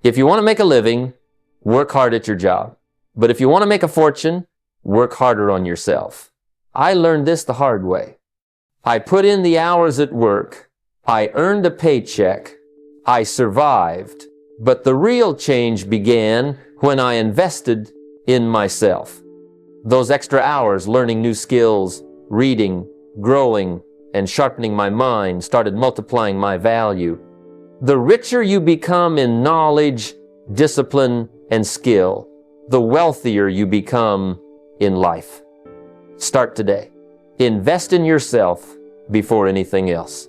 If you want to make a living, work hard at your job. But if you want to make a fortune, work harder on yourself. I learned this the hard way. I put in the hours at work. I earned a paycheck. I survived. But the real change began when I invested in myself. Those extra hours learning new skills, reading, growing, and sharpening my mind started multiplying my value. The richer you become in knowledge, discipline, and skill, the wealthier you become in life. Start today. Invest in yourself before anything else.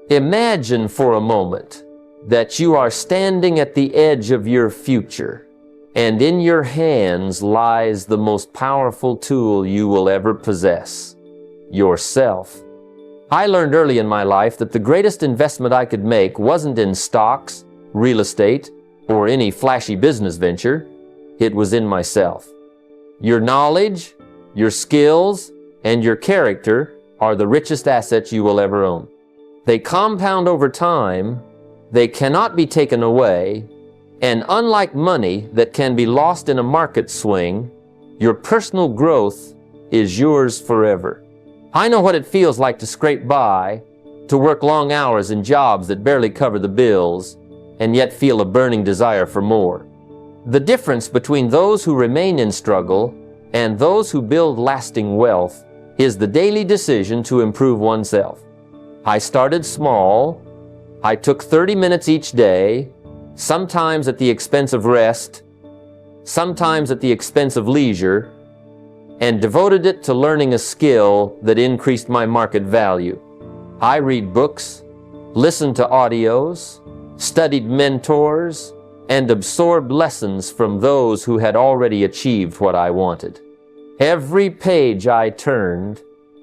Imagine for a moment that you are standing at the edge of your future, and in your hands lies the most powerful tool you will ever possess, yourself. I learned early in my life that the greatest investment I could make wasn't in stocks, real estate, or any flashy business venture. It was in myself. Your knowledge, your skills, and your character are the richest assets you will ever own. They compound over time, they cannot be taken away, and unlike money that can be lost in a market swing, your personal growth is yours forever. I know what it feels like to scrape by, to work long hours in jobs that barely cover the bills, and yet feel a burning desire for more. The difference between those who remain in struggle and those who build lasting wealth is the daily decision to improve oneself. I started small. I took 30 minutes each day, sometimes at the expense of rest, sometimes at the expense of leisure, and devoted it to learning a skill that increased my market value. I read books, listened to audios, studied mentors, and absorbed lessons from those who had already achieved what I wanted. Every page I turned,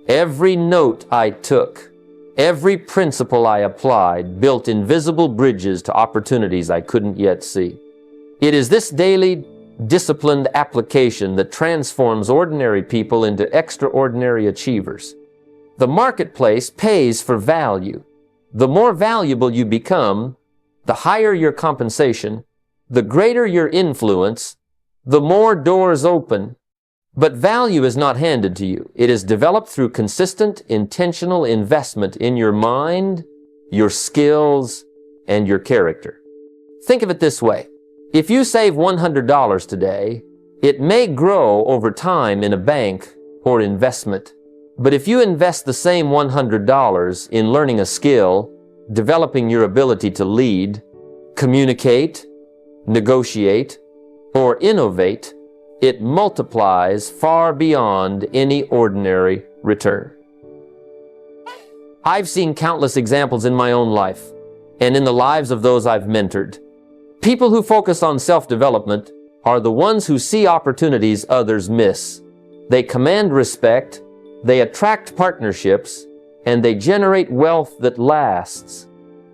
every note I took, every principle I applied built invisible bridges to opportunities I couldn't yet see. It is this daily, disciplined application that transforms ordinary people into extraordinary achievers. The marketplace pays for value. The more valuable you become, the higher your compensation, the greater your influence, the more doors open. But value is not handed to you. It is developed through consistent, intentional investment in your mind, your skills, and your character. Think of it this way. If you save $100 today, it may grow over time in a bank or investment. But if you invest the same $100 in learning a skill, developing your ability to lead, communicate, negotiate, or innovate, it multiplies far beyond any ordinary return. I've seen countless examples in my own life and in the lives of those I've mentored. People who focus on self-development are the ones who see opportunities others miss. They command respect, they attract partnerships, and they generate wealth that lasts.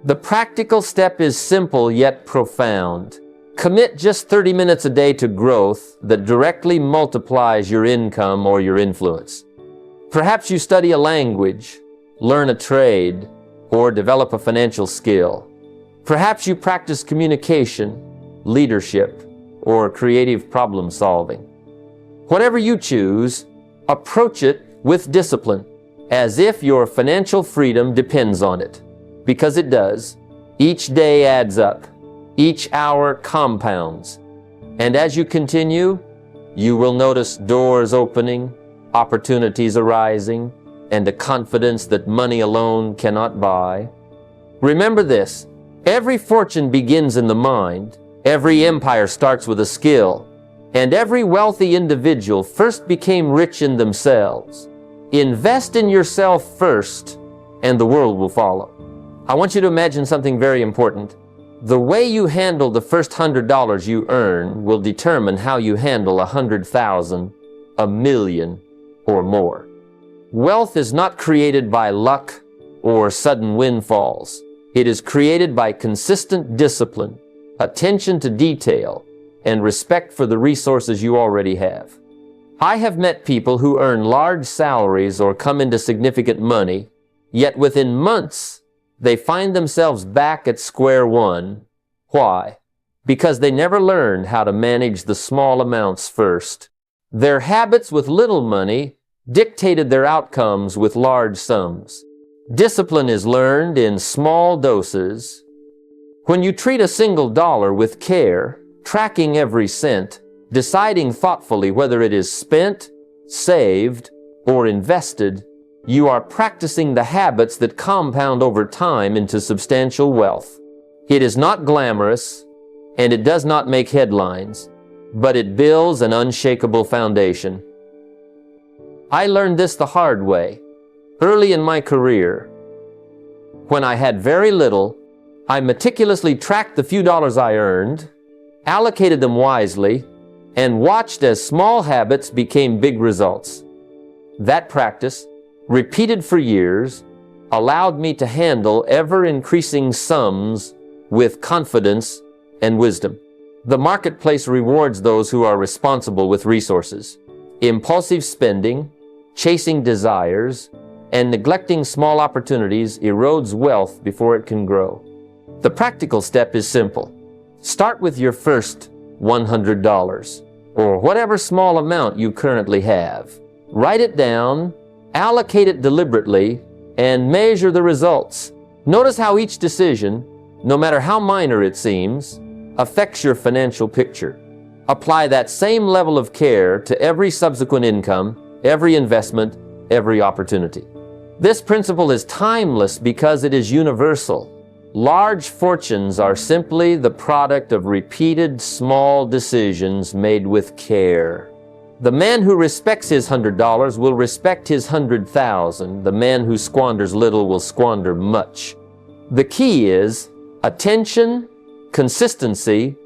The practical step is simple yet profound. Commit just 30 minutes a day to growth that directly multiplies your income or your influence. Perhaps you study a language, learn a trade, or develop a financial skill. Perhaps you practice communication, leadership, or creative problem solving. Whatever you choose, approach it with discipline, as if your financial freedom depends on it. Because it does. Each day adds up. Each hour compounds. And as you continue, you will notice doors opening, opportunities arising, and a confidence that money alone cannot buy. Remember this, every fortune begins in the mind, every empire starts with a skill, and every wealthy individual first became rich in themselves. Invest in yourself first, and the world will follow. I want you to imagine something very important. The way you handle the first $100 you earn will determine how you handle 100,000, a million, or more. Wealth is not created by luck or sudden windfalls. It is created by consistent discipline, attention to detail, and respect for the resources you already have. I have met people who earn large salaries or come into significant money, yet within months, they find themselves back at square one. Why? because they never learned how to manage the small amounts first. Their habits with little money dictated their outcomes with large sums. Discipline is learned in small doses. When you treat a single dollar with care, tracking every cent, deciding thoughtfully whether it is spent, saved, or invested, you are practicing the habits that compound over time into substantial wealth. It is not glamorous, and it does not make headlines, but it builds an unshakable foundation. I learned this the hard way. Early in my career, when I had very little, I meticulously tracked the few dollars I earned, allocated them wisely, and watched as small habits became big results. That practice, repeated for years, allowed me to handle ever-increasing sums with confidence and wisdom. The marketplace rewards those who are responsible with resources. Impulsive spending, chasing desires, and neglecting small opportunities erodes wealth before it can grow. The practical step is simple. Start with your first $100, or whatever small amount you currently have. Write it down, allocate it deliberately, and measure the results. Notice how each decision, no matter how minor it seems, affects your financial picture. Apply that same level of care to every subsequent income, every investment, every opportunity. This principle is timeless because it is universal. Large fortunes are simply the product of repeated small decisions made with care. The man who respects his $100 will respect his 100,000. The man who squanders little will squander much. The key is attention, consistency,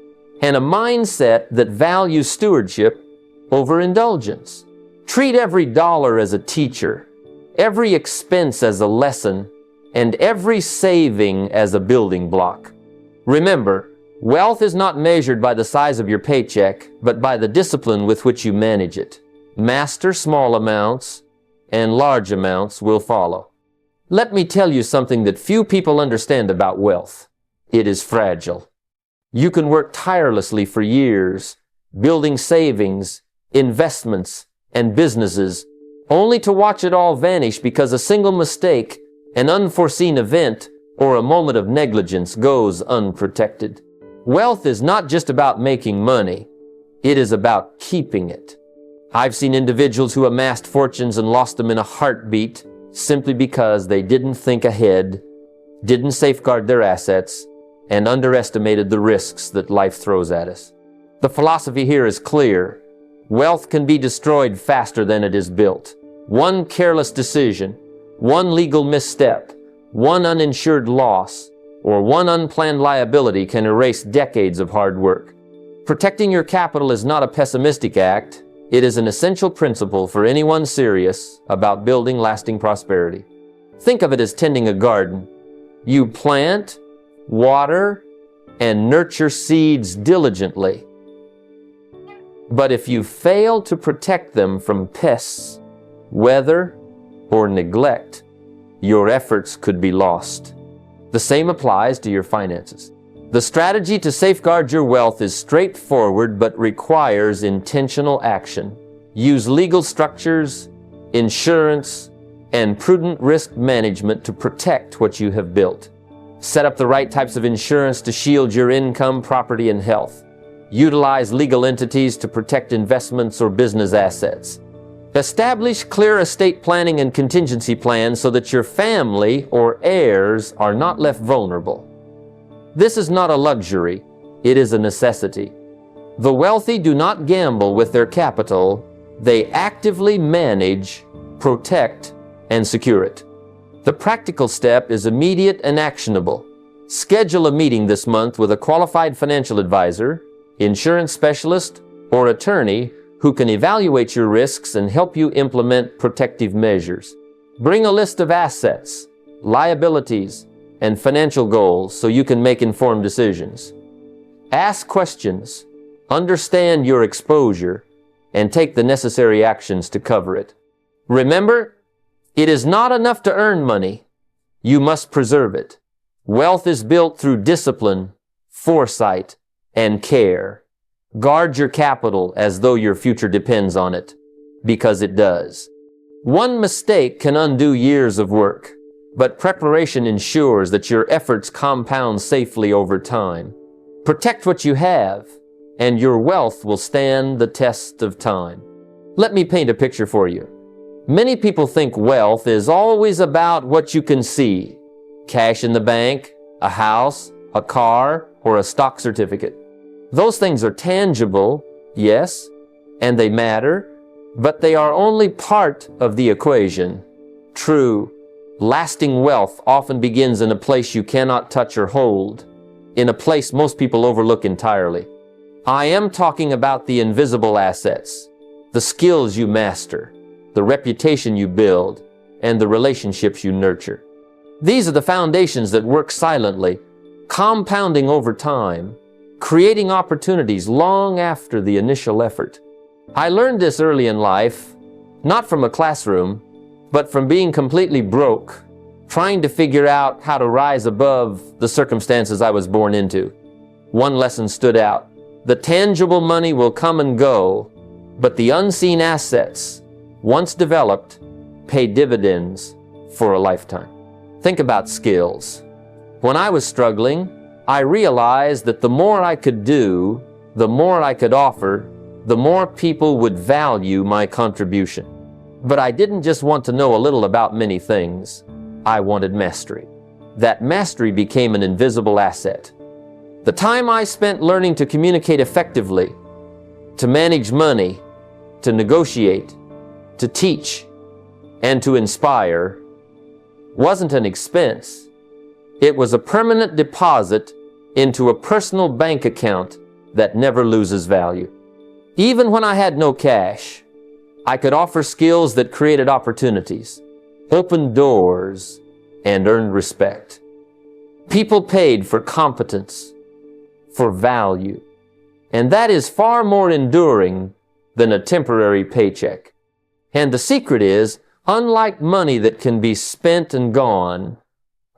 and a mindset that values stewardship over indulgence. Treat every dollar as a teacher, every expense as a lesson, and every saving as a building block. Remember, wealth is not measured by the size of your paycheck, but by the discipline with which you manage it. Master small amounts, and large amounts will follow. Let me tell you something that few people understand about wealth. It is fragile. You can work tirelessly for years, building savings, investments, and businesses, only to watch it all vanish because a single mistake, an unforeseen event, or a moment of negligence goes unprotected. Wealth is not just about making money. It is about keeping it. I've seen individuals who amassed fortunes and lost them in a heartbeat simply because they didn't think ahead, didn't safeguard their assets, and underestimated the risks that life throws at us. The philosophy here is clear. Wealth can be destroyed faster than it is built. One careless decision, one legal misstep, one uninsured loss, or one unplanned liability can erase decades of hard work. Protecting your capital is not a pessimistic act. It is an essential principle for anyone serious about building lasting prosperity. Think of it as tending a garden. You plant, water, and nurture seeds diligently. But if you fail to protect them from pests, weather, or neglect, your efforts could be lost. The same applies to your finances. The strategy to safeguard your wealth is straightforward but requires intentional action. Use legal structures, insurance, and prudent risk management to protect what you have built. Set up the right types of insurance to shield your income, property, and health. Utilize legal entities to protect investments or business assets. Establish clear estate planning and contingency plans so that your family or heirs are not left vulnerable. This is not a luxury, it is a necessity. The wealthy do not gamble with their capital, they actively manage, protect, and secure it. The practical step is immediate and actionable. Schedule a meeting this month with a qualified financial advisor, insurance specialist, or attorney who can evaluate your risks and help you implement protective measures. Bring a list of assets, liabilities, and financial goals so you can make informed decisions. Ask questions, understand your exposure, and take the necessary actions to cover it. Remember, it is not enough to earn money. You must preserve it. Wealth is built through discipline, foresight, and care. Guard your capital as though your future depends on it, because it does. One mistake can undo years of work, but preparation ensures that your efforts compound safely over time. Protect what you have, and your wealth will stand the test of time. Let me paint a picture for you. Many people think wealth is always about what you can see: cash in the bank, a house, a car, or a stock certificate. Those things are tangible, yes, and they matter, but they are only part of the equation. True, lasting wealth often begins in a place you cannot touch or hold, in a place most people overlook entirely. I am talking about the invisible assets, the skills you master, the reputation you build, and the relationships you nurture. These are the foundations that work silently, compounding over time, creating opportunities long after the initial effort. I learned this early in life, not from a classroom, but from being completely broke, trying to figure out how to rise above the circumstances I was born into. One lesson stood out: the tangible money will come and go, but the unseen assets, once developed, pay dividends for a lifetime. Think about skills. When I was struggling, I realized that the more I could do, the more I could offer, the more people would value my contribution. But I didn't just want to know a little about many things. I wanted mastery. That mastery became an invisible asset. The time I spent learning to communicate effectively, to manage money, to negotiate, to teach, and to inspire wasn't an expense. It was a permanent deposit into a personal bank account that never loses value. Even when I had no cash, I could offer skills that created opportunities, opened doors, and earned respect. People paid for competence, for value, and that is far more enduring than a temporary paycheck. And the secret is, unlike money that can be spent and gone,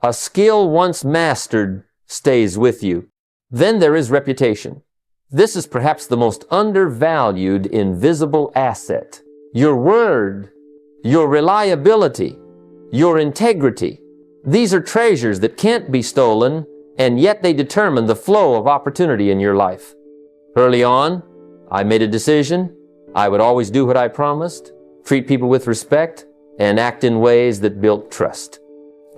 a skill once mastered stays with you. Then there is reputation. This is perhaps the most undervalued invisible asset. Your word, your reliability, your integrity. These are treasures that can't be stolen, and yet they determine the flow of opportunity in your life. Early on, I made a decision. I would always do what I promised, treat people with respect, and act in ways that built trust.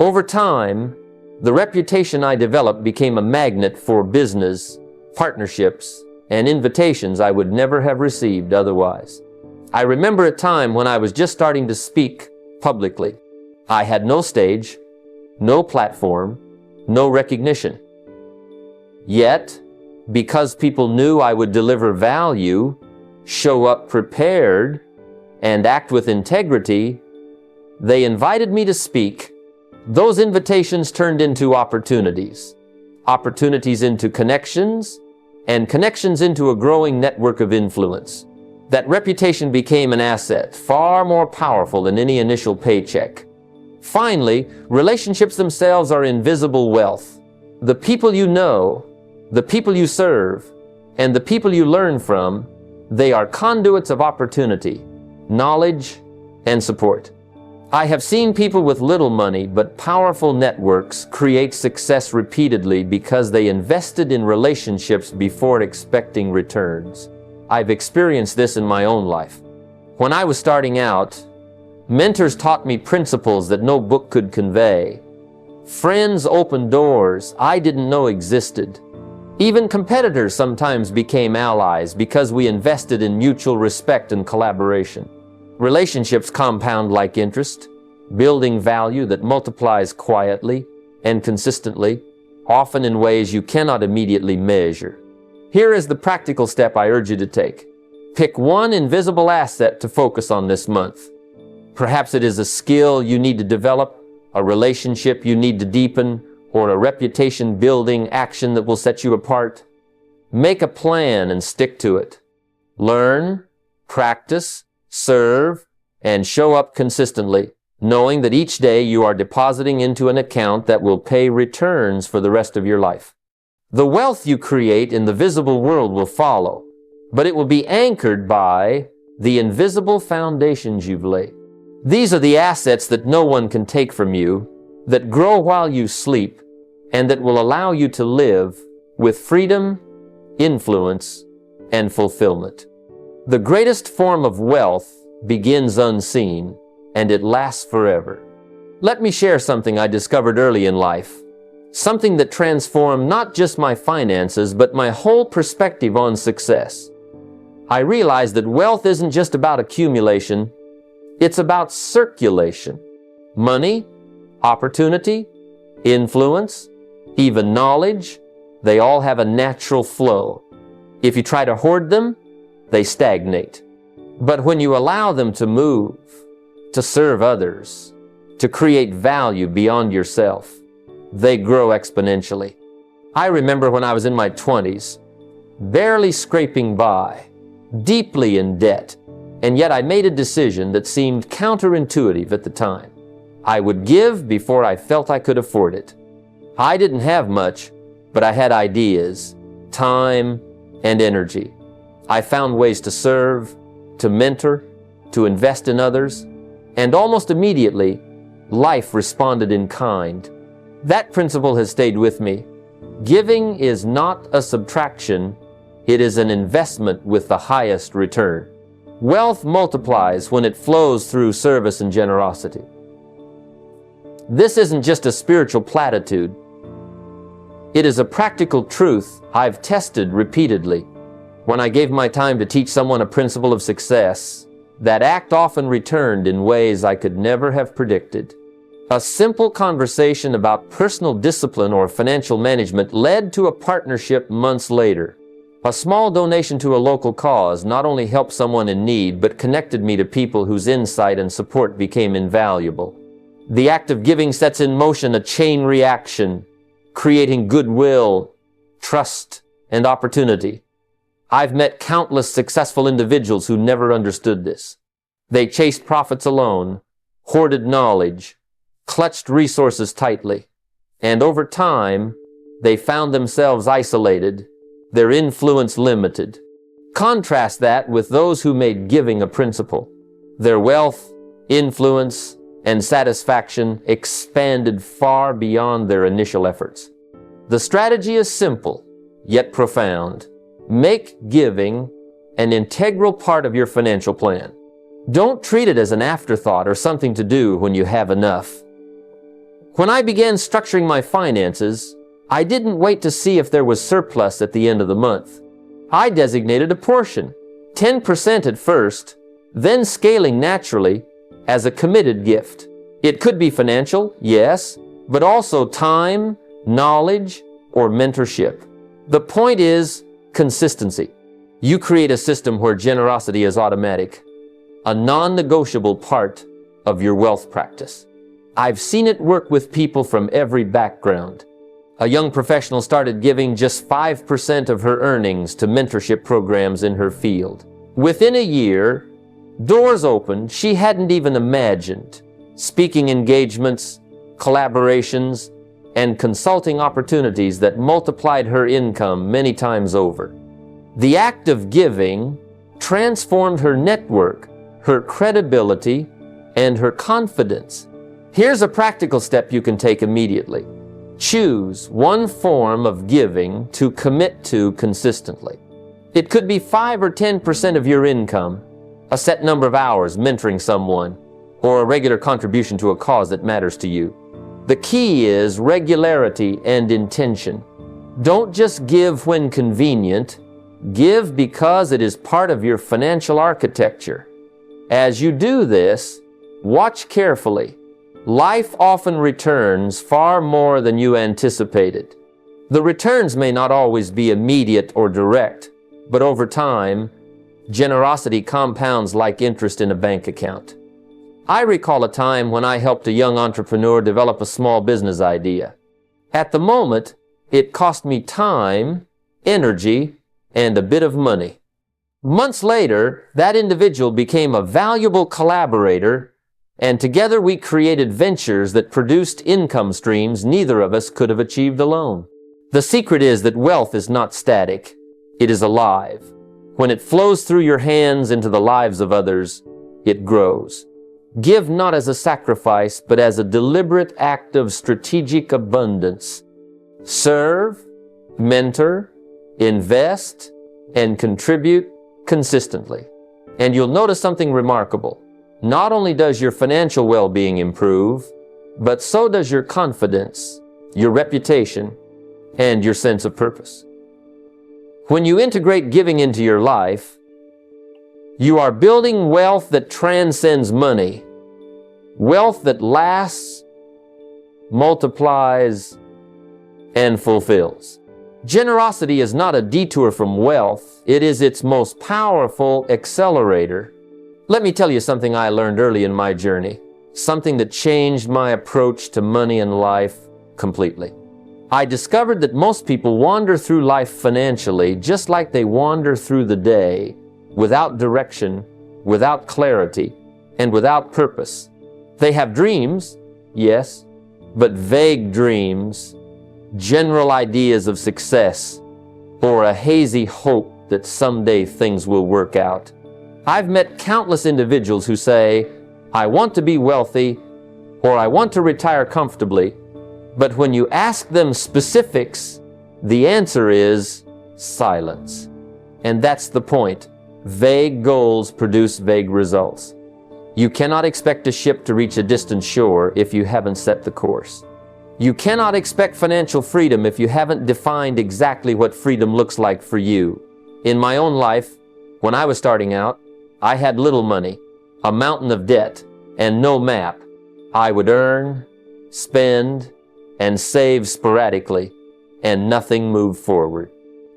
Over time, the reputation I developed became a magnet for business, partnerships, and invitations I would never have received otherwise. I remember a time when I was just starting to speak publicly. I had no stage, no platform, no recognition. Yet, because people knew I would deliver value, show up prepared, and act with integrity, they invited me to speak. Those invitations turned into opportunities, opportunities into connections, and connections into a growing network of influence. That reputation became an asset, far more powerful than any initial paycheck. Finally, relationships themselves are invisible wealth. The people you know, the people you serve, and the people you learn from, they are conduits of opportunity, knowledge, and support. I have seen people with little money but powerful networks create success repeatedly because they invested in relationships before expecting returns. I've experienced this in my own life. When I was starting out, mentors taught me principles that no book could convey. Friends opened doors I didn't know existed. Even competitors sometimes became allies because we invested in mutual respect and collaboration. Relationships compound like interest, building value that multiplies quietly and consistently, often in ways you cannot immediately measure. Here is the practical step I urge you to take. Pick one invisible asset to focus on this month. Perhaps it is a skill you need to develop, a relationship you need to deepen, or a reputation-building action that will set you apart. Make a plan and stick to it. Learn, practice, serve, and show up consistently, knowing that each day you are depositing into an account that will pay returns for the rest of your life. The wealth you create in the visible world will follow, but it will be anchored by the invisible foundations you've laid. These are the assets that no one can take from you, that grow while you sleep, and that will allow you to live with freedom, influence, and fulfillment. The greatest form of wealth begins unseen, and it lasts forever. Let me share something I discovered early in life, something that transformed not just my finances, but my whole perspective on success. I realized that wealth isn't just about accumulation, it's about circulation. Money, opportunity, influence, even knowledge, they all have a natural flow. If you try to hoard them, they stagnate. But when you allow them to move, to serve others, to create value beyond yourself, they grow exponentially. I remember when I was in my 20s, barely scraping by, deeply in debt, and yet I made a decision that seemed counterintuitive at the time. I would give before I felt I could afford it. I didn't have much, but I had ideas, time, and energy. I found ways to serve, to mentor, to invest in others, and almost immediately, life responded in kind. That principle has stayed with me. Giving is not a subtraction, it is an investment with the highest return. Wealth multiplies when it flows through service and generosity. This isn't just a spiritual platitude. It is a practical truth I've tested repeatedly. When I gave my time to teach someone a principle of success, that act often returned in ways I could never have predicted. A simple conversation about personal discipline or financial management led to a partnership months later. A small donation to a local cause not only helped someone in need, but connected me to people whose insight and support became invaluable. The act of giving sets in motion a chain reaction, creating goodwill, trust, and opportunity. I've met countless successful individuals who never understood this. They chased profits alone, hoarded knowledge, clutched resources tightly, and over time, they found themselves isolated, their influence limited. Contrast that with those who made giving a principle. Their wealth, influence, and satisfaction expanded far beyond their initial efforts. The strategy is simple, yet profound. Make giving an integral part of your financial plan. Don't treat it as an afterthought or something to do when you have enough. When I began structuring my finances, I didn't wait to see if there was surplus at the end of the month. I designated a portion, 10% at first, then scaling naturally as a committed gift. It could be financial, yes, but also time, knowledge, or mentorship. The point is consistency. You create a system where generosity is automatic, a non-negotiable part of your wealth practice. I've seen it work with people from every background. A young professional started giving just 5% of her earnings to mentorship programs in her field. Within a year, doors opened she hadn't even imagined. Speaking engagements, collaborations, and consulting opportunities that multiplied her income many times over. The act of giving transformed her network, her credibility, and her confidence. Here's a practical step you can take immediately. Choose one form of giving to commit to consistently. It could be 5 or 10% of your income, a set number of hours mentoring someone, or a regular contribution to a cause that matters to you. The key is regularity and intention. Don't just give when convenient. Give because it is part of your financial architecture. As you do this, watch carefully. Life often returns far more than you anticipated. The returns may not always be immediate or direct, but over time, generosity compounds like interest in a bank account. I recall a time when I helped a young entrepreneur develop a small business idea. At the moment, it cost me time, energy, and a bit of money. Months later, that individual became a valuable collaborator, and together we created ventures that produced income streams neither of us could have achieved alone. The secret is that wealth is not static. It is alive. When it flows through your hands into the lives of others, it grows. Give not as a sacrifice, but as a deliberate act of strategic abundance. Serve, mentor, invest, and contribute consistently. And you'll notice something remarkable. Not only does your financial well-being improve, but so does your confidence, your reputation, and your sense of purpose. When you integrate giving into your life, you are building wealth that transcends money, wealth that lasts, multiplies, and fulfills. Generosity is not a detour from wealth. It is its most powerful accelerator. Let me tell you something I learned early in my journey, something that changed my approach to money and life completely. I discovered that most people wander through life financially just like they wander through the day, without direction, without clarity, and without purpose. They have dreams, yes, but vague dreams, general ideas of success, or a hazy hope that someday things will work out. I've met countless individuals who say, I want to be wealthy, or I want to retire comfortably, but when you ask them specifics, the answer is silence. And that's the point. Vague goals produce vague results. You cannot expect a ship to reach a distant shore if you haven't set the course. You cannot expect financial freedom if you haven't defined exactly what freedom looks like for you. In my own life, when I was starting out, I had little money, a mountain of debt, and no map. I would earn, spend, and save sporadically, and nothing moved forward.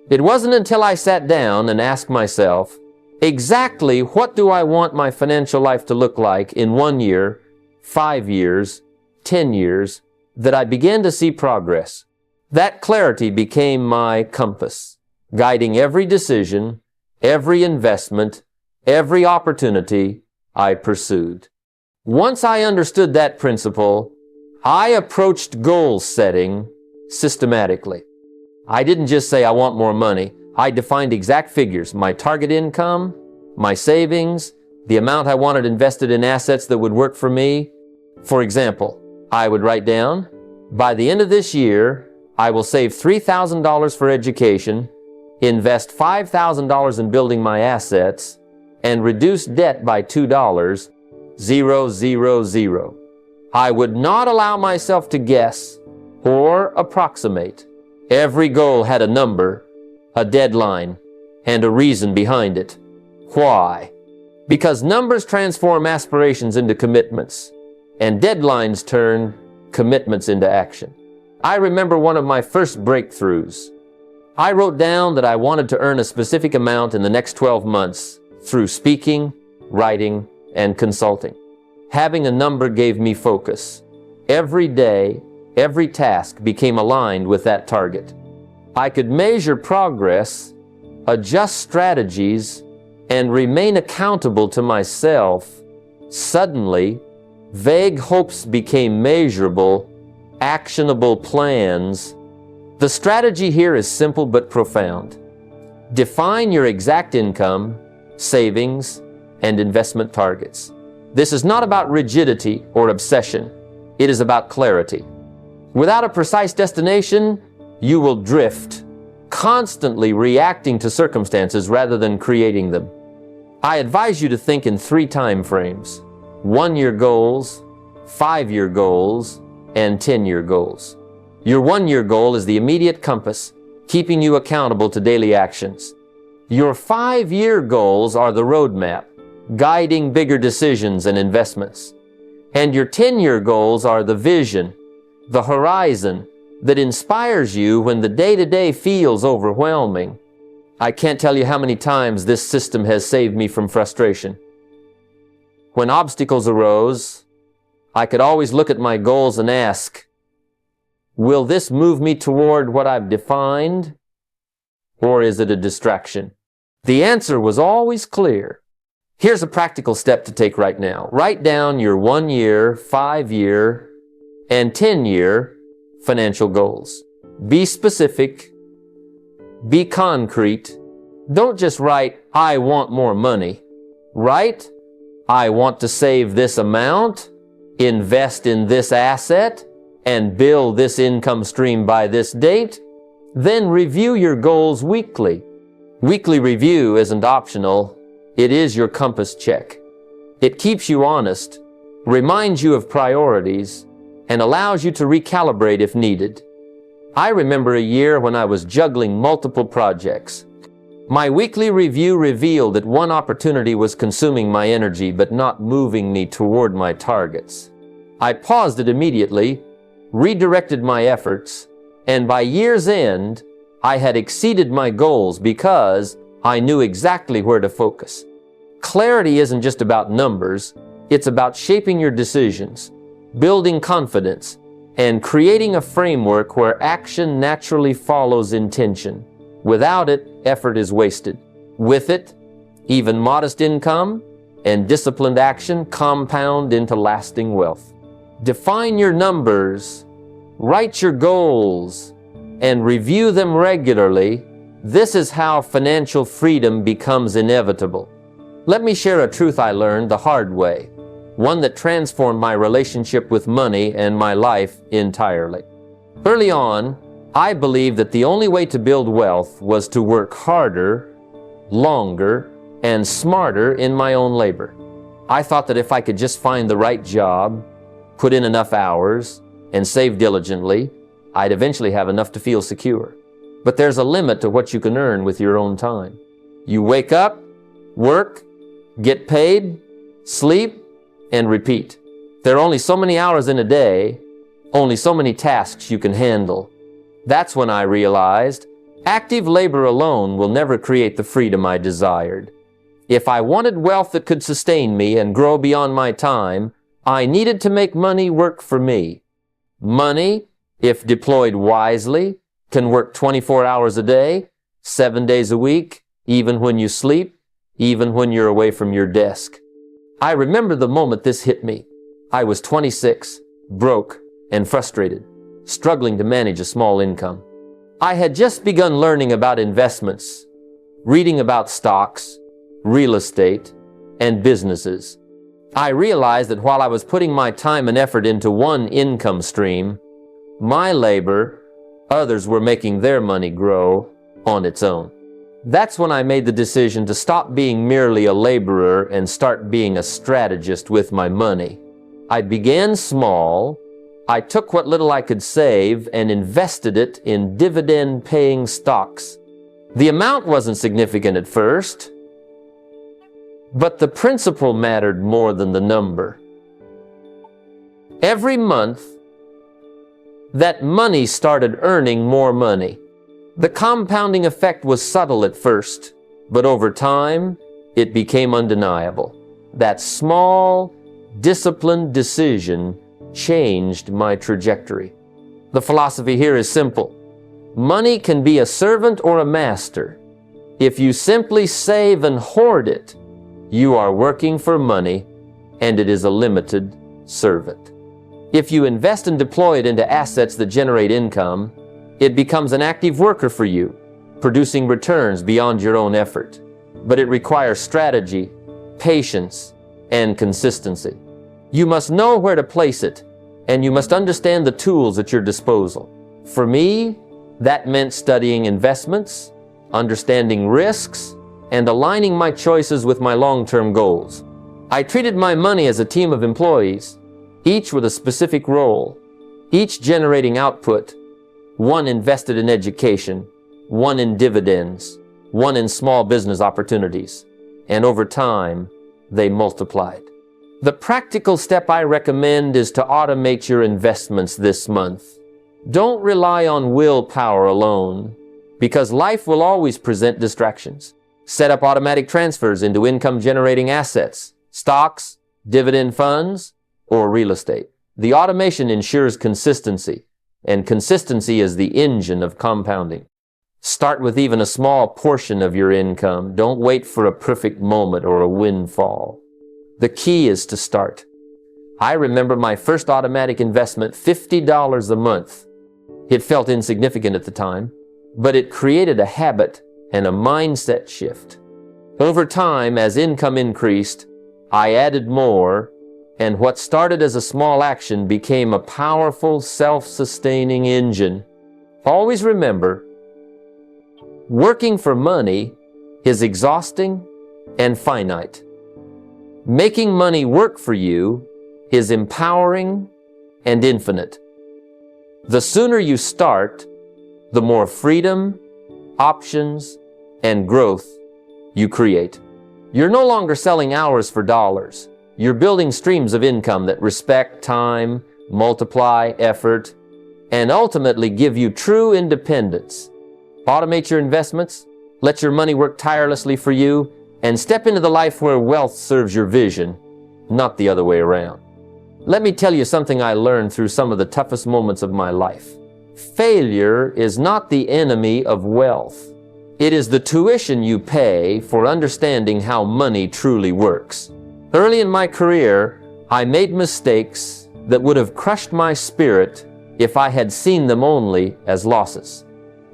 It wasn't until I sat down and asked myself, exactly what do I want my financial life to look like in 1 year, 5 years, 10 years, that I began to see progress. That clarity became my compass, guiding every decision, every investment, every opportunity I pursued. Once I understood that principle, I approached goal setting systematically. I didn't just say I want more money. I defined exact figures, my target income, my savings, the amount I wanted invested in assets that would work for me. For example, I would write down, by the end of this year, I will save $3,000 for education, invest $5,000 in building my assets, and reduce debt by $2, 000. I would not allow myself to guess or approximate. Every goal had a number, a deadline, and a reason behind it. Why? Because numbers transform aspirations into commitments, and deadlines turn commitments into action. I remember one of my first breakthroughs. I wrote down that I wanted to earn a specific amount in the next 12 months through speaking, writing, and consulting. Having a number gave me focus. Every day, every task became aligned with that target. I could measure progress, adjust strategies, and remain accountable to myself. Suddenly, vague hopes became measurable, actionable plans. The strategy here is simple but profound. Define your exact income, savings, and investment targets. This is not about rigidity or obsession. It is about clarity. Without a precise destination, you will drift, constantly reacting to circumstances rather than creating them. I advise you to think in 3 time frames: 1-year goals, 5-year goals, and 10-year goals. Your 1-year goal is the immediate compass, keeping you accountable to daily actions. Your 5-year goals are the roadmap, guiding bigger decisions and investments. And your 10-year goals are the vision, the horizon that inspires you when the day-to-day feels overwhelming. I can't tell you how many times this system has saved me from frustration. When obstacles arose, I could always look at my goals and ask, will this move me toward what I've defined, or is it a distraction? The answer was always clear. Here's a practical step to take right now. Write down your 1-year, 5-year, and 10-year financial goals. Be specific. Be concrete. Don't just write, I want more money. Write, I want to save this amount, invest in this asset, and build this income stream by this date. Then review your goals weekly. Weekly review isn't optional. It is your compass check. It keeps you honest, reminds you of priorities, and allows you to recalibrate if needed. I remember a year when I was juggling multiple projects. My weekly review revealed that one opportunity was consuming my energy but not moving me toward my targets. I paused it immediately, redirected my efforts, and by year's end, I had exceeded my goals because I knew exactly where to focus. Clarity isn't just about numbers, it's about shaping your decisions, building confidence, and creating a framework where action naturally follows intention. Without it, effort is wasted. With it, even modest income and disciplined action compound into lasting wealth. Define your numbers, write your goals, and review them regularly. This is how financial freedom becomes inevitable. Let me share a truth I learned the hard way, one that transformed my relationship with money and my life entirely. Early on, I believed that the only way to build wealth was to work harder, longer, and smarter in my own labor. I thought that if I could just find the right job, put in enough hours, and save diligently, I'd eventually have enough to feel secure. But there's a limit to what you can earn with your own time. You wake up, work, get paid, sleep, and repeat. There are only so many hours in a day, only so many tasks you can handle. That's when I realized active labor alone will never create the freedom I desired. If I wanted wealth that could sustain me and grow beyond my time, I needed to make money work for me. Money, if deployed wisely, can work 24 hours a day, 7 days a week, even when you sleep, even when you're away from your desk. I remember the moment this hit me. I was 26, broke, and frustrated, struggling to manage a small income. I had just begun learning about investments, reading about stocks, real estate, and businesses. I realized that while I was putting my time and effort into one income stream, my labor, others were making their money grow on its own. That's when I made the decision to stop being merely a laborer and start being a strategist with my money. I began small. I took what little I could save and invested it in dividend-paying stocks. The amount wasn't significant at first, but the principle mattered more than the number. Every month, that money started earning more money. The compounding effect was subtle at first, but over time, it became undeniable. That small, disciplined decision changed my trajectory. The philosophy here is simple. Money can be a servant or a master. If you simply save and hoard it, you are working for money, and it is a limited servant. If you invest and deploy it into assets that generate income, it becomes an active worker for you, producing returns beyond your own effort. But it requires strategy, patience, and consistency. You must know where to place it, and you must understand the tools at your disposal. For me, that meant studying investments, understanding risks, and aligning my choices with my long-term goals. I treated my money as a team of employees, each with a specific role, each generating output, one invested in education, one in dividends, one in small business opportunities, and over time, they multiplied. The practical step I recommend is to automate your investments this month. Don't rely on willpower alone, because life will always present distractions. Set up automatic transfers into income-generating assets, stocks, dividend funds, or real estate. The automation ensures consistency, and consistency is the engine of compounding. Start with even a small portion of your income. Don't wait for a perfect moment or a windfall. The key is to start. I remember my first automatic investment, $50 a month. It felt insignificant at the time, but it created a habit and a mindset shift. Over time, as income increased, I added more, and what started as a small action became a powerful, self-sustaining engine. Always remember, working for money is exhausting and finite. Making money work for you is empowering and infinite. The sooner you start, the more freedom, options, and growth you create. You're no longer selling hours for dollars. You're building streams of income that respect time, multiply effort, and ultimately give you true independence. Automate your investments, let your money work tirelessly for you, and step into the life where wealth serves your vision, not the other way around. Let me tell you something I learned through some of the toughest moments of my life. Failure is not the enemy of wealth. It is the tuition you pay for understanding how money truly works. Early in my career, I made mistakes that would have crushed my spirit if I had seen them only as losses.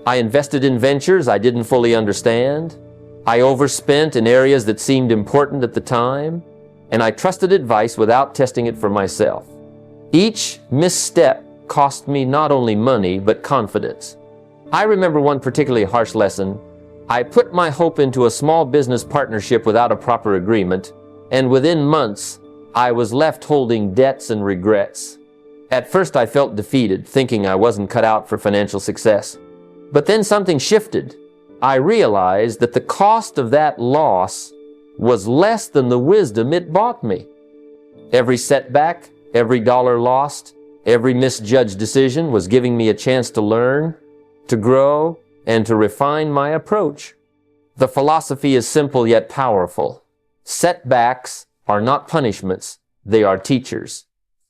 I invested in ventures I didn't fully understand. I overspent in areas that seemed important at the time, and I trusted advice without testing it for myself. Each misstep cost me not only money, but confidence. I remember one particularly harsh lesson. I put my hope into a small business partnership without a proper agreement, and within months, I was left holding debts and regrets. At first, I felt defeated, thinking I wasn't cut out for financial success. But then something shifted. I realized that the cost of that loss was less than the wisdom it bought me. Every setback, every dollar lost, every misjudged decision was giving me a chance to learn, to grow, and to refine my approach. The philosophy is simple yet powerful. Setbacks are not punishments, they are teachers.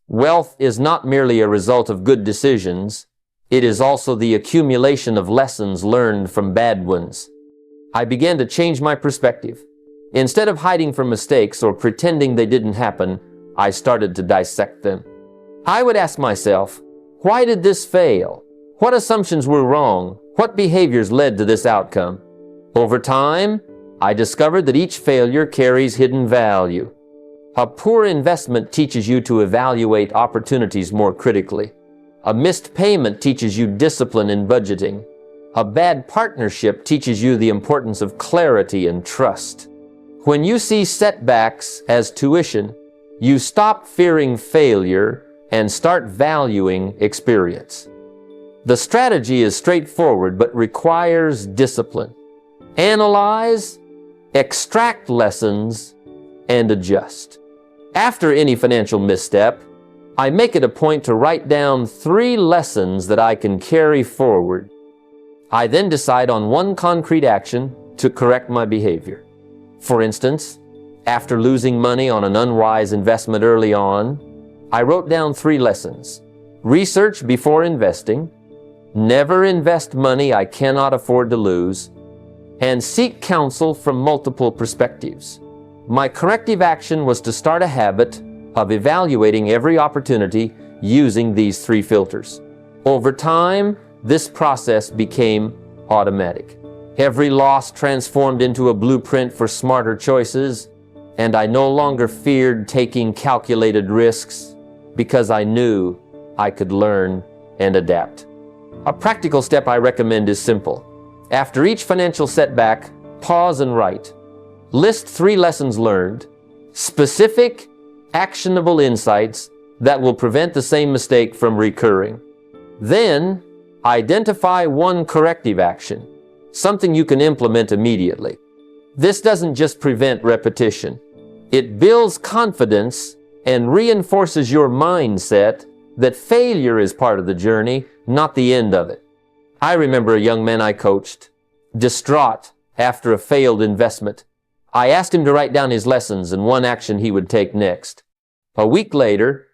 Wealth is not merely a result of good decisions, it is also the accumulation of lessons learned from bad ones. I began to change my perspective. Instead of hiding from mistakes or pretending they didn't happen, I started to dissect them. I would ask myself, why did this fail? What assumptions were wrong? What behaviors led to this outcome? Over time, I discovered that each failure carries hidden value. A poor investment teaches you to evaluate opportunities more critically. A missed payment teaches you discipline in budgeting. A bad partnership teaches you the importance of clarity and trust. When you see setbacks as tuition, you stop fearing failure and start valuing experience. The strategy is straightforward but requires discipline. Analyze, extract lessons, and adjust. After any financial misstep, I make it a point to write down 3 lessons that I can carry forward. I then decide on one concrete action to correct my behavior. For instance, after losing money on an unwise investment early on, I wrote down 3 lessons. Research before investing, never invest money I cannot afford to lose, and seek counsel from multiple perspectives. My corrective action was to start a habit of evaluating every opportunity using these 3 filters. Over time, this process became automatic. Every loss transformed into a blueprint for smarter choices, and I no longer feared taking calculated risks because I knew I could learn and adapt. A practical step I recommend is simple. After each financial setback, pause and write. List 3 lessons learned, specific, actionable insights that will prevent the same mistake from recurring. Then, identify one corrective action, something you can implement immediately. This doesn't just prevent repetition. It builds confidence and reinforces your mindset that failure is part of the journey, not the end of it. I remember a young man I coached, distraught after a failed investment. I asked him to write down his lessons and one action he would take next. A week later,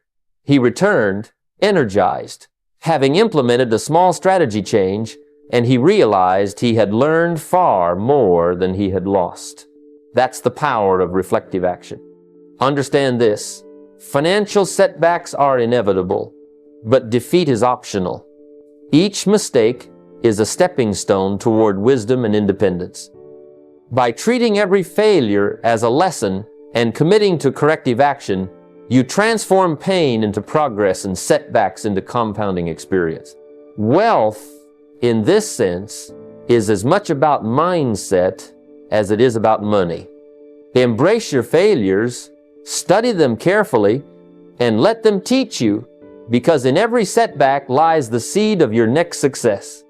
he returned, energized, having implemented a small strategy change, and he realized he had learned far more than he had lost. That's the power of reflective action. Understand this, financial setbacks are inevitable, but defeat is optional. Each mistake is a stepping stone toward wisdom and independence. By treating every failure as a lesson and committing to corrective action, you transform pain into progress and setbacks into compounding experience. Wealth, in this sense, is as much about mindset as it is about money. Embrace your failures, study them carefully, and let them teach you, because in every setback lies the seed of your next success.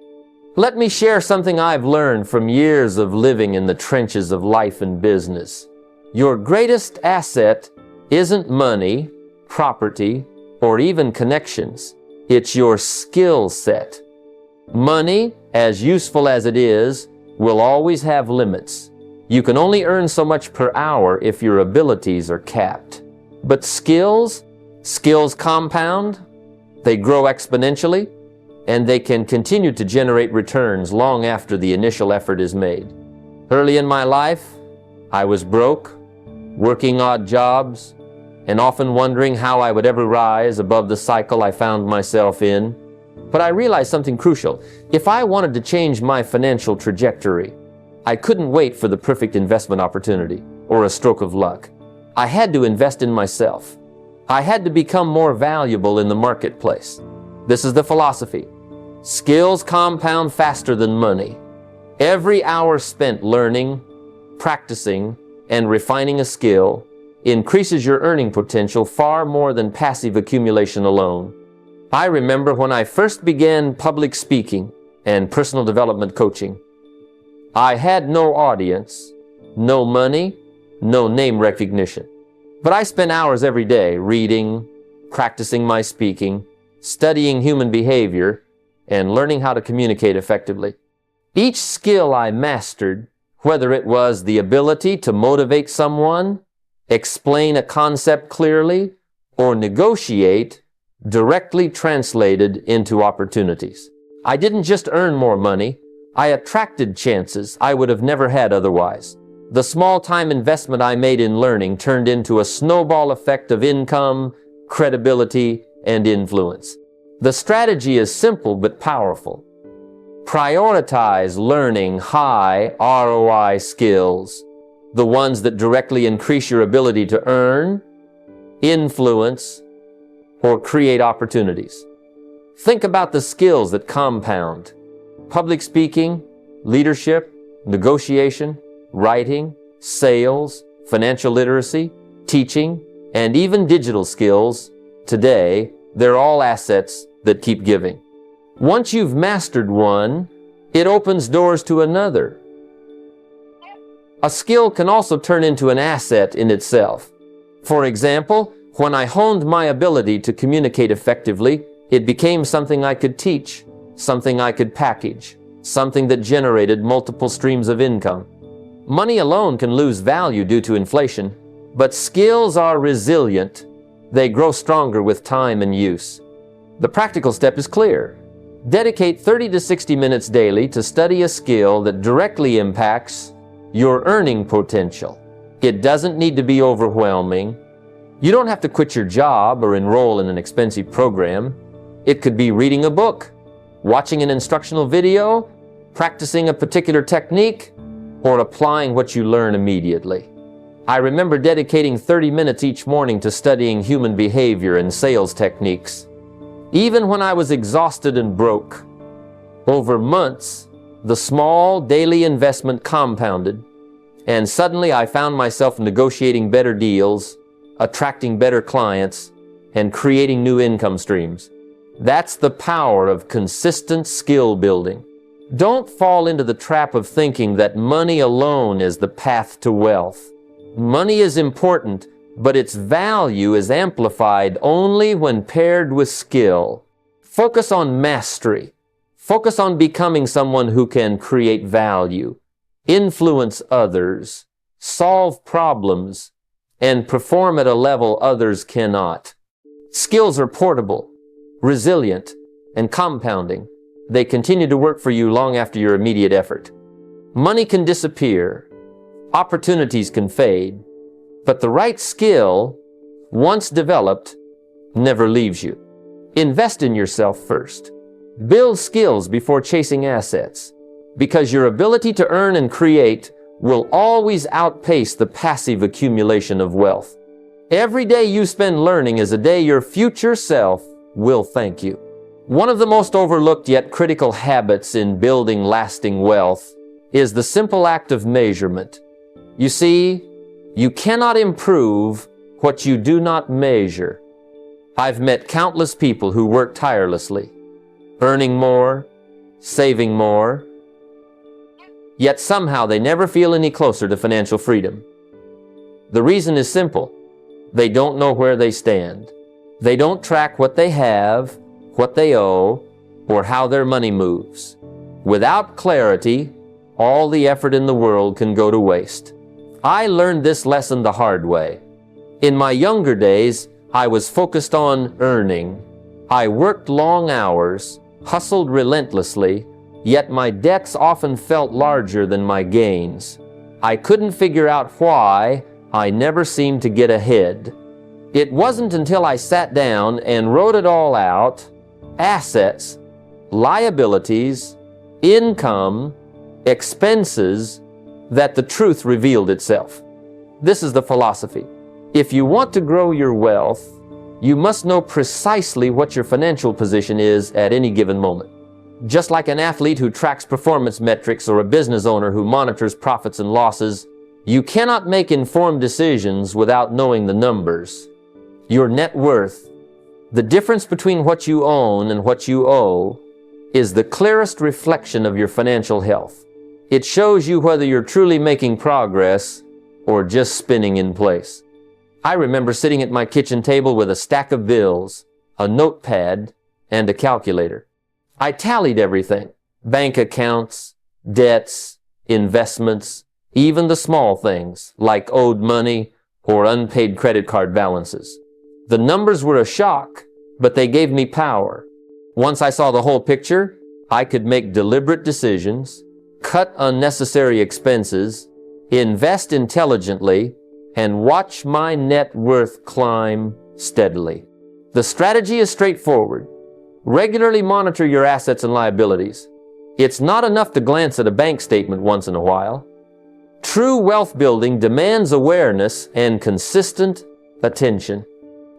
Let me share something I've learned from years of living in the trenches of life and business. Your greatest asset isn't money, property, or even connections. It's your skill set. Money, as useful as it is, will always have limits. You can only earn so much per hour if your abilities are capped. But skills compound, they grow exponentially, and they can continue to generate returns long after the initial effort is made. Early in my life, I was broke, working odd jobs, and often wondering how I would ever rise above the cycle I found myself in. But I realized something crucial. If I wanted to change my financial trajectory, I couldn't wait for the perfect investment opportunity or a stroke of luck. I had to invest in myself. I had to become more valuable in the marketplace. This is the philosophy. Skills compound faster than money. Every hour spent learning, practicing, and refining a skill increases your earning potential far more than passive accumulation alone. I remember when I first began public speaking and personal development coaching. I had no audience, no money, no name recognition. But I spent hours every day reading, practicing my speaking, studying human behavior, and learning how to communicate effectively. Each skill I mastered, whether it was the ability to motivate someone, explain a concept clearly, or negotiate, directly translated into opportunities. I didn't just earn more money, I attracted chances I would have never had otherwise. The small time investment I made in learning turned into a snowball effect of income, credibility, and influence. The strategy is simple but powerful. Prioritize learning high ROI skills, the ones that directly increase your ability to earn, influence, or create opportunities. Think about the skills that compound: public speaking, leadership, negotiation, writing, sales, financial literacy, teaching, and even digital skills. Today, they're all assets that keep giving. Once you've mastered one, it opens doors to another. A skill can also turn into an asset in itself. For example, when I honed my ability to communicate effectively, it became something I could teach, something I could package, something that generated multiple streams of income. Money alone can lose value due to inflation, but skills are resilient. They grow stronger with time and use. The practical step is clear. Dedicate 30 to 60 minutes daily to study a skill that directly impacts your earning potential. It doesn't need to be overwhelming. You don't have to quit your job or enroll in an expensive program. It could be reading a book, watching an instructional video, practicing a particular technique, or applying what you learn immediately. I remember dedicating 30 minutes each morning to studying human behavior and sales techniques. Even when I was exhausted and broke, over months, the small daily investment compounded, and suddenly I found myself negotiating better deals, attracting better clients, and creating new income streams. That's the power of consistent skill building. Don't fall into the trap of thinking that money alone is the path to wealth. Money is important, but its value is amplified only when paired with skill. Focus on mastery. Focus on becoming someone who can create value, influence others, solve problems, and perform at a level others cannot. Skills are portable, resilient, and compounding. They continue to work for you long after your immediate effort. Money can disappear, opportunities can fade, but the right skill, once developed, never leaves you. Invest in yourself first. Build skills before chasing assets, because your ability to earn and create will always outpace the passive accumulation of wealth. Every day you spend learning is a day your future self will thank you. One of the most overlooked yet critical habits in building lasting wealth is the simple act of measurement. You see, you cannot improve what you do not measure. I've met countless people who work tirelessly, earning more, saving more, yet somehow they never feel any closer to financial freedom. The reason is simple. They don't know where they stand. They don't track what they have, what they owe, or how their money moves. Without clarity, all the effort in the world can go to waste. I learned this lesson the hard way. In my younger days, I was focused on earning. I worked long hours, hustled relentlessly, yet my debts often felt larger than my gains. I couldn't figure out why I never seemed to get ahead. It wasn't until I sat down and wrote it all out, assets, liabilities, income, expenses, that the truth revealed itself. This is the philosophy. If you want to grow your wealth, you must know precisely what your financial position is at any given moment. Just like an athlete who tracks performance metrics or a business owner who monitors profits and losses, you cannot make informed decisions without knowing the numbers. Your net worth, the difference between what you own and what you owe, is the clearest reflection of your financial health. It shows you whether you're truly making progress or just spinning in place. I remember sitting at my kitchen table with a stack of bills, a notepad, and a calculator. I tallied everything: bank accounts, debts, investments, even the small things like owed money or unpaid credit card balances. The numbers were a shock, but they gave me power. Once I saw the whole picture, I could make deliberate decisions, cut unnecessary expenses, invest intelligently, and watch my net worth climb steadily. The strategy is straightforward. Regularly monitor your assets and liabilities. It's not enough to glance at a bank statement once in a while. True wealth building demands awareness and consistent attention.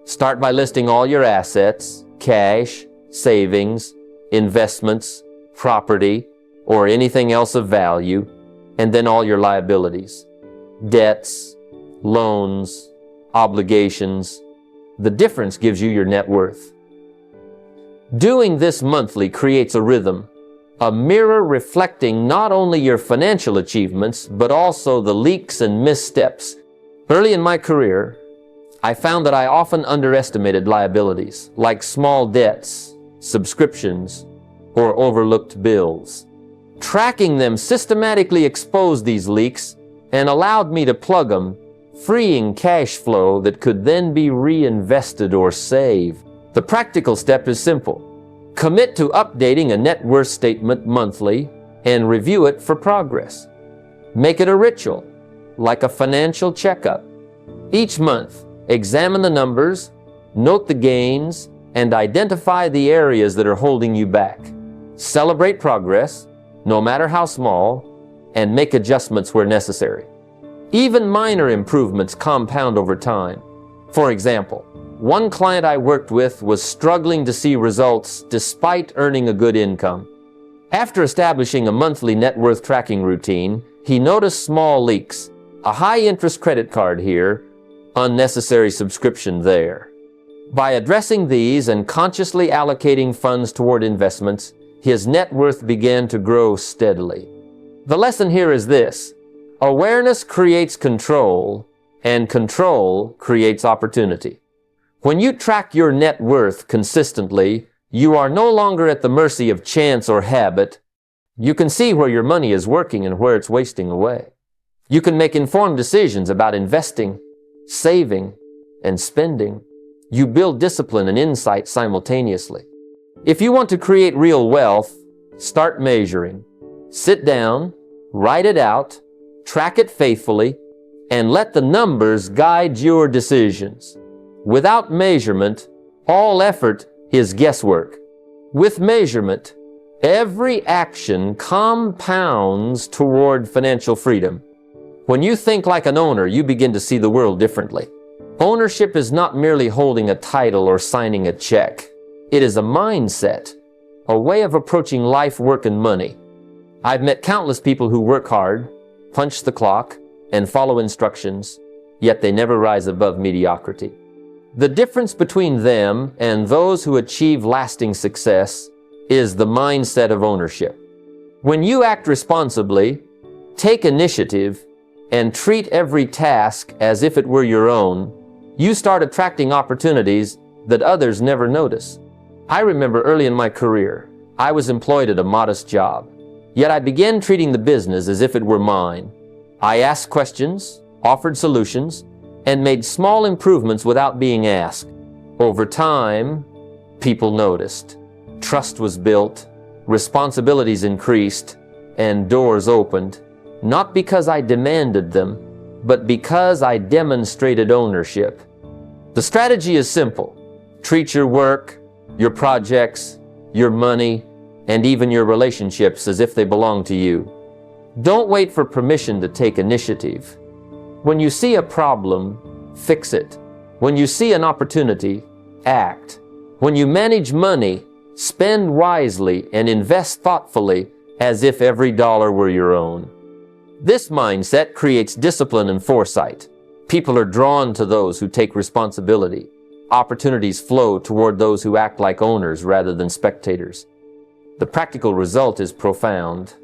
Start by listing all your assets, cash, savings, investments, property, or anything else of value, and then all your liabilities, debts, loans, obligations. The difference gives you your net worth. Doing this monthly creates a rhythm, a mirror reflecting not only your financial achievements, but also the leaks and missteps. Early in my career, I found that I often underestimated liabilities, like small debts, subscriptions, or overlooked bills. Tracking them systematically exposed these leaks and allowed me to plug them, freeing cash flow that could then be reinvested or saved. The practical step is simple. Commit to updating a net worth statement monthly and review it for progress. Make it a ritual, like a financial checkup. Each month, examine the numbers, note the gains, and identify the areas that are holding you back. Celebrate progress, no matter how small, and make adjustments where necessary. Even minor improvements compound over time. For example, one client I worked with was struggling to see results despite earning a good income. After establishing a monthly net worth tracking routine, he noticed small leaks: a high-interest credit card here, unnecessary subscription there. By addressing these and consciously allocating funds toward investments, his net worth began to grow steadily. The lesson here is this: awareness creates control, and control creates opportunity. When you track your net worth consistently, you are no longer at the mercy of chance or habit. You can see where your money is working and where it's wasting away. You can make informed decisions about investing, saving, and spending. You build discipline and insight simultaneously. If you want to create real wealth, start measuring. Sit down, write it out, track it faithfully, and let the numbers guide your decisions. Without measurement, all effort is guesswork. With measurement, every action compounds toward financial freedom. When you think like an owner, you begin to see the world differently. Ownership is not merely holding a title or signing a check. It is a mindset, a way of approaching life, work, and money. I've met countless people who work hard, punch the clock, and follow instructions, yet they never rise above mediocrity. The difference between them and those who achieve lasting success is the mindset of ownership. When you act responsibly, take initiative, and treat every task as if it were your own, you start attracting opportunities that others never notice. I remember early in my career, I was employed at a modest job, yet I began treating the business as if it were mine. I asked questions, offered solutions, and made small improvements without being asked. Over time, people noticed. Trust was built, responsibilities increased, and doors opened, not because I demanded them, but because I demonstrated ownership. The strategy is simple. Treat your work, your projects, your money, and even your relationships as if they belong to you. Don't wait for permission to take initiative. When you see a problem, fix it. When you see an opportunity, act. When you manage money, spend wisely and invest thoughtfully as if every dollar were your own. This mindset creates discipline and foresight. People are drawn to those who take responsibility. Opportunities flow toward those who act like owners rather than spectators. The practical result is profound.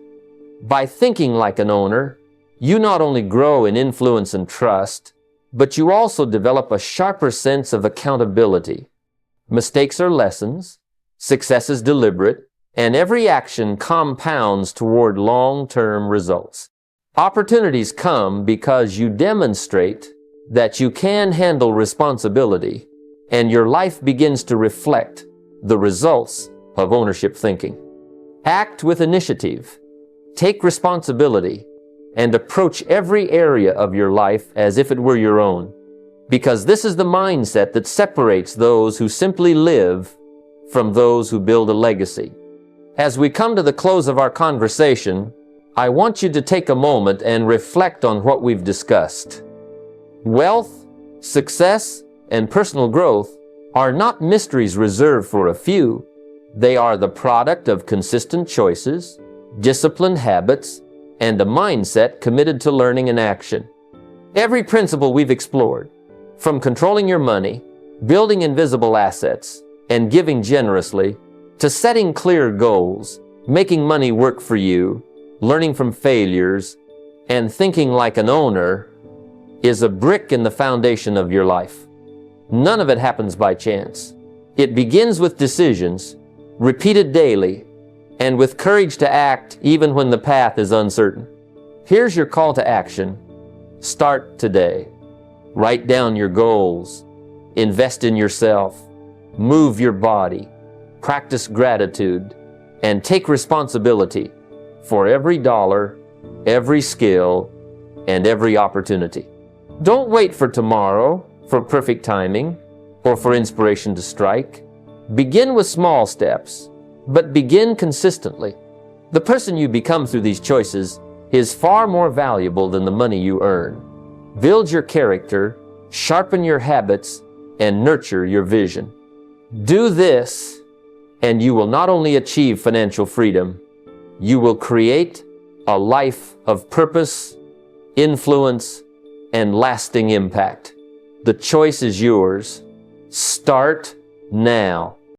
By thinking like an owner, you not only grow in influence and trust, but you also develop a sharper sense of accountability. Mistakes are lessons, success is deliberate, and every action compounds toward long-term results. Opportunities come because you demonstrate that you can handle responsibility, and your life begins to reflect the results of ownership thinking. Act with initiative, take responsibility, and approach every area of your life as if it were your own, because this is the mindset that separates those who simply live from those who build a legacy. As we come to the close of our conversation, I want you to take a moment and reflect on what we've discussed. Wealth, success, and personal growth are not mysteries reserved for a few. They are the product of consistent choices, disciplined habits, and a mindset committed to learning and action. Every principle we've explored, from controlling your money, building invisible assets, and giving generously, to setting clear goals, making money work for you, learning from failures, and thinking like an owner, is a brick in the foundation of your life. None of it happens by chance. It begins with decisions, repeated daily, and with courage to act even when the path is uncertain. Here's your call to action. Start today. Write down your goals. Invest in yourself. Move your body. Practice gratitude. And take responsibility for every dollar, every skill, and every opportunity. Don't wait for tomorrow, for perfect timing, or for inspiration to strike. Begin with small steps, but begin consistently. The person you become through these choices is far more valuable than the money you earn. Build your character, sharpen your habits, and nurture your vision. Do this, and you will not only achieve financial freedom, you will create a life of purpose, influence, and lasting impact. The choice is yours. Start now.